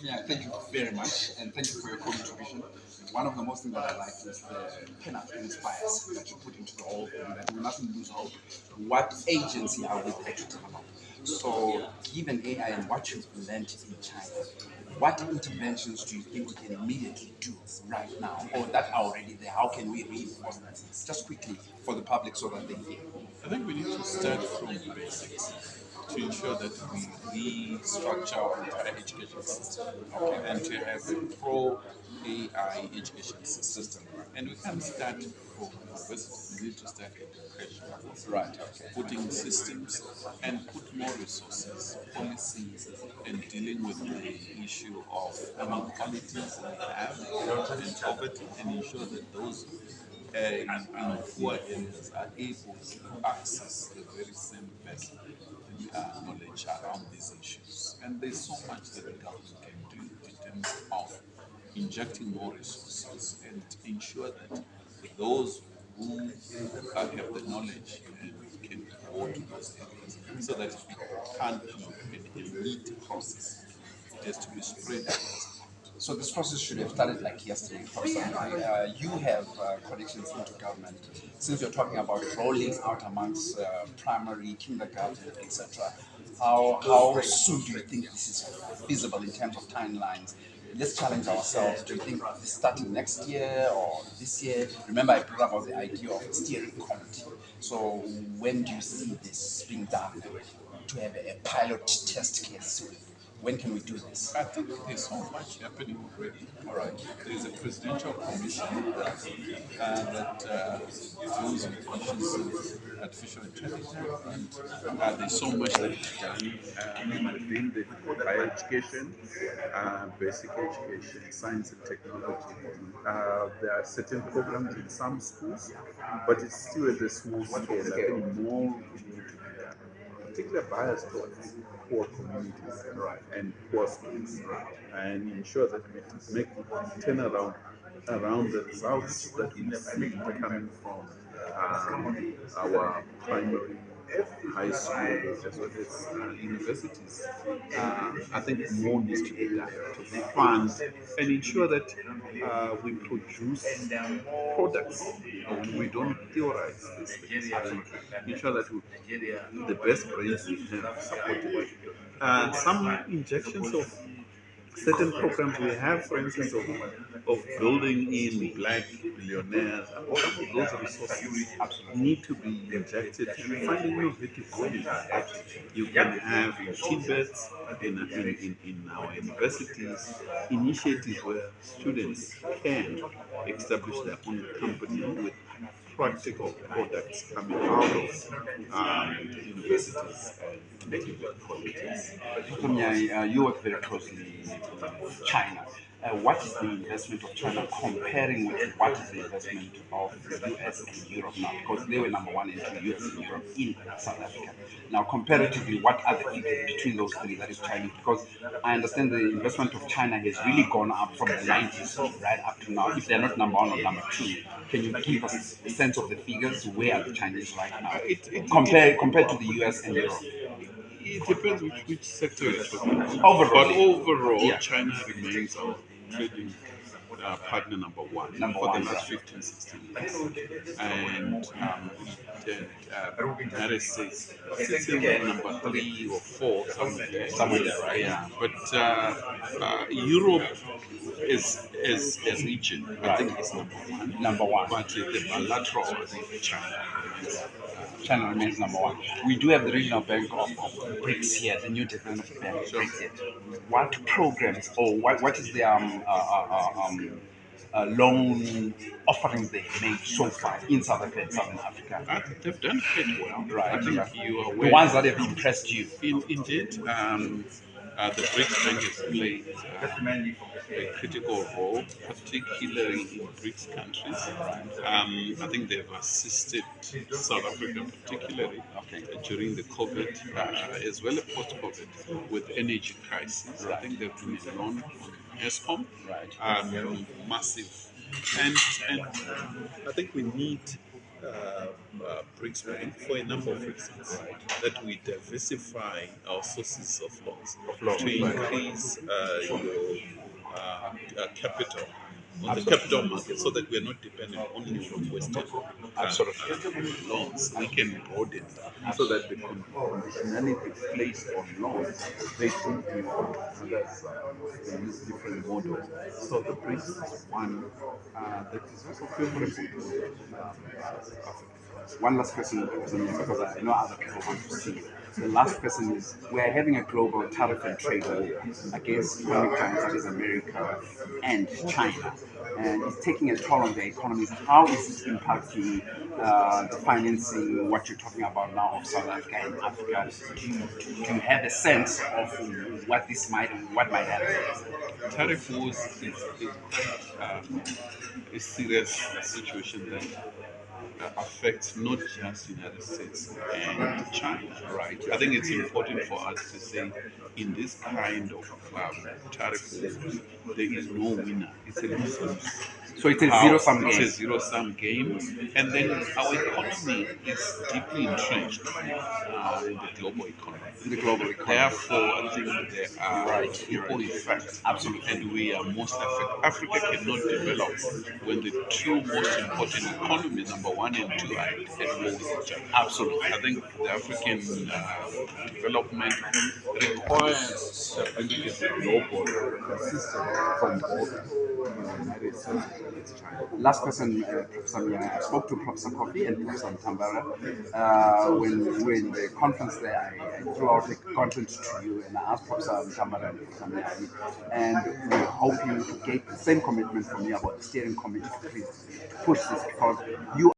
Yeah, thank you very much, and thank you for your contribution. One of the most things that I like is the pan-Africanist bias that you put into the whole thing, that we mustn't lose hope. What agency are we there to develop? So, given AI and what you've learned in China, what interventions do you think we can immediately do right now, or that are already there? How can we reinforce that? Just quickly for the public so that they hear. I think we need to start from the basics to ensure that we restructure our entire education system, okay, and to have a pro AI education system. And we can't start from universities, we need to start at the crash level. Right, okay. Putting systems and put more resources, policies, and dealing with the issue of inequalities we have and poverty, and ensure that those in poor areas are able to access the very same best knowledge around these issues. And there's so much that the government can do in terms of injecting more resources and ensure that those who have the knowledge and can go to those areas so that it can't be an elite process. It has to be spread across the country. So this process should have started like yesterday, for example. You have connections into government. Since you're talking about rolling out amongst primary, kindergarten, etc., how soon do you think this is feasible in terms of timelines? Let's challenge ourselves. Do you think this starting next year or this year? Remember, I brought about the idea of a steering committee. So when do you see this being done to have a pilot test case? When can we do this? I think there's so much happening already. All right. There's a presidential commission that deals with issues of artificial intelligence, and there's so much that is done within the higher education, basic education, science and technology. There are certain programs in some schools, but it's still at a small scale. I think more we need to be done, particular bias towards poor communities and poor schools, and ensure that we make turn around the results that we see coming from our primary, high school, as well as universities. I think more needs to be done to fund and ensure that we produce products. We don't theorize these things. Ensure that the best brains we have supported. Some injections of certain programs we have, for instance, of building in black billionaires, some of those resources need to be injected and finding innovative ways that you can have in Tibet, in our universities, initiatives where students can establish their own company with practical products coming out of universities and making them politics. Monyae, you work very closely with China. What is the investment of China comparing with what is the investment of the US and Europe now? Because they were number one into US and Europe in South Africa. Now, comparatively, what are the figures between those three that is Chinese? Because I understand the investment of China has really gone up from the 90s right up to now. If they're not number one or number two, can you give us a sense of the figures? Where are the Chinese right now? Compared to the US and Europe? It depends which sector you're talking about. Overall, But overall, yeah. China remains our trading partner number one Number for the one, last yeah. 15, 16 years. And United States sits in number three or four, somewhere there. Somewhere there, right? Yeah. But Europe as region, I think is number one. Number one. But the bilateral, I think China remains. China remains number one. We do have the regional bank of BRICS here, the new development bank, Sure. BRICS here. What programs or what is the loan offerings they've made so far in South Africa and Southern Africa? They've done quite well. Right. I think Yeah. you are The aware. ones that have impressed you. Indeed, the BRICS Bank has played a critical role, particularly in BRICS countries. I think they've assisted South Africa, particularly during the COVID, as well as post-COVID, with energy crisis. I think they've been a loan on ESCOM, Right. massive, and I think we need BRICS Bank for a number of reasons. That we diversify our sources of loans to increase your capital on the capital market so that we are not dependent only on Western loans. We can broaden that so that the conditionality placed on loans, they should be on others, they use different models. So the BRICS is one that is also favorable to Africa. One last question, because I know other people want to see it. The last question is: we are having a global tariff and trade war against economic giants such as America and China, and it's taking a toll on their economies. How is it impacting the financing, what you're talking about now, of South Africa and Africa? Do you have a sense of what might happen? Tariff wars is quite a serious situation that affects not just United States and China. Right. I think it's important for us to say in this kind of tariff wars, there is no winner. It's a lose-lose. So it's a zero-sum It's game. a zero-sum game, and then our economy is deeply entrenched in the global economy. In the global economy. Therefore, I think there are Right. ripple effects, Absolutely. and we are most affected. Africa cannot develop when the two most important economies, number one and two, are at war with each other. Absolutely. I think the African development requires stability at the global system from both United States as well as China. Last question, Professor Monyae. I spoke to Professor Kofi and Professor Mtambara when we were in the conference there. I threw out the content to you and I asked Professor Mtambara and Professor Monyae, and we're hoping to get the same commitment from you about the steering committee to please to push this, because you